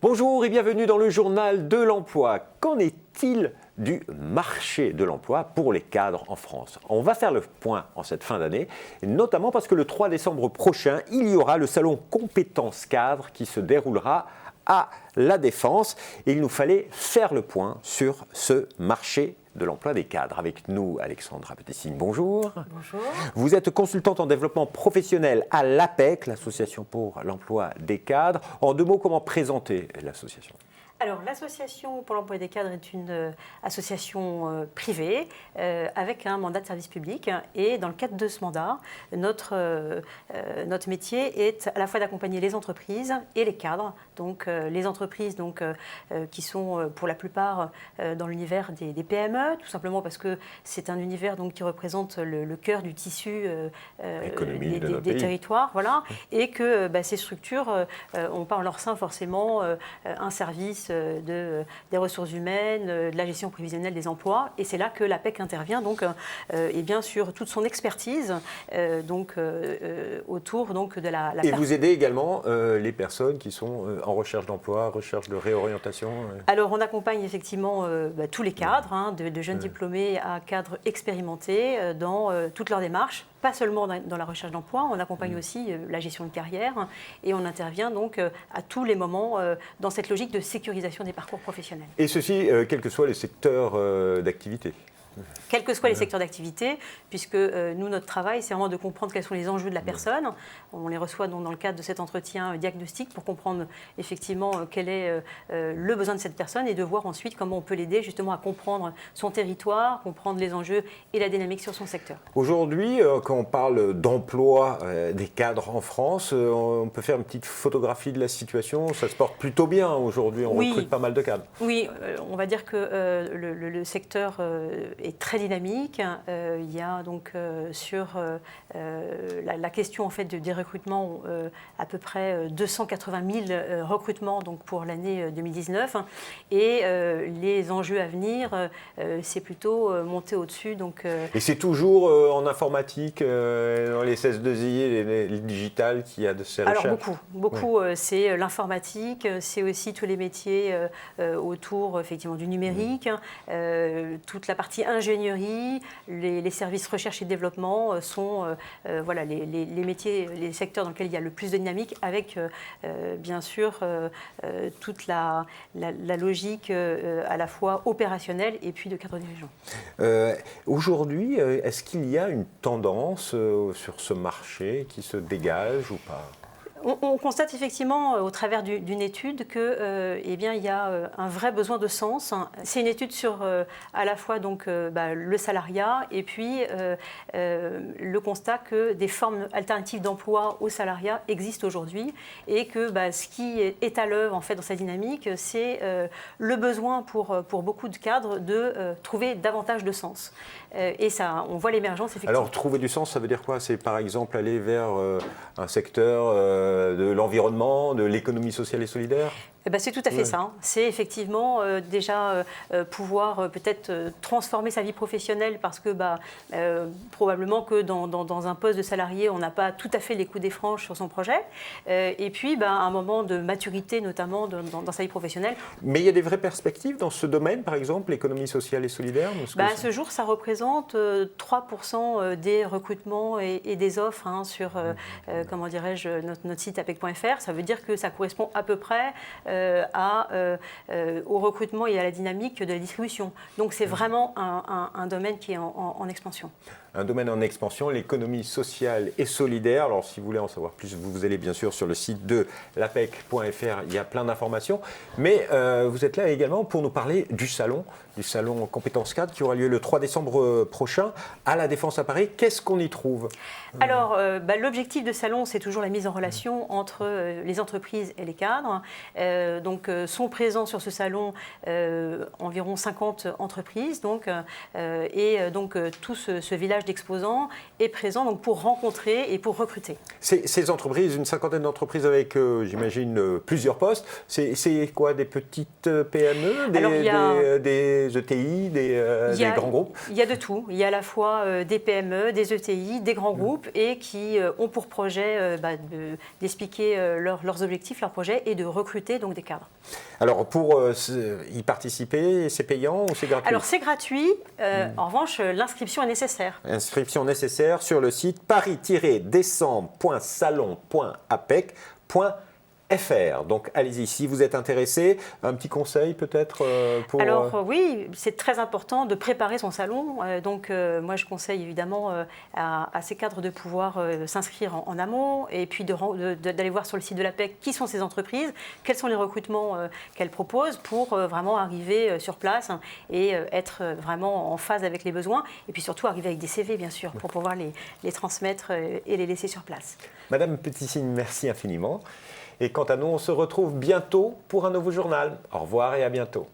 Bonjour et bienvenue dans le journal de l'emploi. Qu'en est-il du marché de l'emploi pour les cadres en France? On va faire le point en cette fin d'année, notamment parce que le 3 décembre prochain, il y aura le salon Compétences Cadres qui se déroulera à La Défense. Et il nous fallait faire le point sur ce marché de l'emploi des cadres. Avec nous, Alexandra Petit-Signe, bonjour. Bonjour. Vous êtes consultante en développement professionnel à l'APEC, l'Association pour l'emploi des cadres. En deux mots, comment présenter l'association ? Alors, l'Association pour l'emploi des cadres est une association privée avec un mandat de service public. Et dans le cadre de ce mandat, notre métier est à la fois d'accompagner les entreprises et les cadres. Donc, les entreprises qui sont pour la plupart dans l'univers des PME, tout simplement parce que c'est un univers qui représente le cœur du tissu des territoires. Voilà, et que ces structures n'ont pas en leur sein forcément un service des ressources humaines, de la gestion prévisionnelle des emplois. Et c'est là que l'APEC intervient et bien sûr toute son expertise autour de la Et vous aidez également les personnes qui sont en recherche d'emploi, recherche de réorientation Alors on accompagne effectivement tous les cadres, de jeunes diplômés à cadres expérimentés dans toutes leurs démarches. Pas seulement dans la recherche d'emploi, on accompagne aussi la gestion de carrière et on intervient donc à tous les moments dans cette logique de sécurisation des parcours professionnels. Et ceci, quels que soient les secteurs d'activité. Quels que soient les secteurs d'activité, puisque nous, notre travail, c'est vraiment de comprendre quels sont les enjeux de la personne. On les reçoit donc dans le cadre de cet entretien diagnostic pour comprendre effectivement quel est le besoin de cette personne et de voir ensuite comment on peut l'aider justement à comprendre son territoire, comprendre les enjeux et la dynamique sur son secteur. Aujourd'hui, quand on parle d'emploi des cadres en France, on peut faire une petite photographie de la situation. Ça se porte plutôt bien aujourd'hui, on recrute pas mal de cadres. Oui, on va dire que le secteur est très dynamique. Il y a donc sur la question en fait des recrutements à peu près 280 000 recrutements donc pour l'année 2019 et les enjeux à venir c'est plutôt monter au-dessus Et c'est toujours en informatique dans les CS2I et les digitales qu'il y a de ces recherches. Alors beaucoup c'est l'informatique, c'est aussi tous les métiers autour effectivement du numérique, toute la partie ingénierie, les services recherche et développement sont les métiers, les secteurs dans lesquels il y a le plus de dynamique avec bien sûr toute la logique à la fois opérationnelle et puis de cadre dirigeant. Aujourd'hui, est-ce qu'il y a une tendance sur ce marché qui se dégage ou pas ? On constate effectivement au travers d'une étude que, il y a un vrai besoin de sens. C'est une étude sur à la fois le salariat et puis le constat que des formes alternatives d'emploi au salariat existent aujourd'hui et que ce qui est à l'œuvre en fait dans cette dynamique, c'est le besoin pour beaucoup de cadres de trouver davantage de sens. Et ça, on voit l'émergence effectivement. Alors trouver du sens, ça veut dire quoi? C'est par exemple aller vers un secteur de l'environnement, de l'économie sociale et solidaire? C'est tout à fait ça. C'est effectivement déjà pouvoir peut-être transformer sa vie professionnelle parce que probablement que dans un poste de salarié, on n'a pas tout à fait les coups des franches sur son projet. Et puis, un moment de maturité, notamment dans sa vie professionnelle. Mais il y a des vraies perspectives dans ce domaine, par exemple, l'économie sociale et solidaire? À ce jour, ça représente 3% des recrutements et des offres sur, comment dirais-je, notre site apec.fr. Ça veut dire que ça correspond à peu près au recrutement et à la dynamique de la distribution. Donc c'est vraiment un domaine qui est en expansion. Un domaine en expansion, l'économie sociale et solidaire. Alors si vous voulez en savoir plus, vous allez bien sûr sur le site de l'apec.fr, il y a plein d'informations. Mais vous êtes là également pour nous parler du salon Compétences Cadres qui aura lieu le 3 décembre prochain à La Défense à Paris. Qu'est-ce qu'on y trouve? Alors l'objectif de salon, c'est toujours la mise en relation entre les entreprises et les cadres. Sont présents sur ce salon environ 50 entreprises tout ce village d'exposants est présent pour rencontrer et pour recruter. Ces entreprises, une cinquantaine d'entreprises avec, j'imagine, plusieurs postes, c'est quoi, des petites PME, des ETI, des grands groupes? Il y a de tout. Il y a à la fois des PME, des ETI, des grands groupes et qui ont pour projet d'expliquer leurs objectifs, leurs projets et de recruter des cadres. Alors, pour y participer, c'est payant ou c'est gratuit? Alors, c'est gratuit. En revanche, l'inscription est nécessaire. Inscription nécessaire sur le site paris-décembre.salon.apec.fr. Donc allez-y, si vous êtes intéressé, un petit conseil peut-être pour... Alors oui, c'est très important de préparer son salon. Moi je conseille évidemment à ces cadres de pouvoir s'inscrire en amont et puis d'aller voir sur le site de l'APEC qui sont ces entreprises, quels sont les recrutements qu'elles proposent pour vraiment arriver sur place et être vraiment en phase avec les besoins et puis surtout arriver avec des CV bien sûr pour pouvoir les transmettre et les laisser sur place. Madame Petitsigne, merci infiniment. Et quant à nous, on se retrouve bientôt pour un nouveau journal. Au revoir et à bientôt.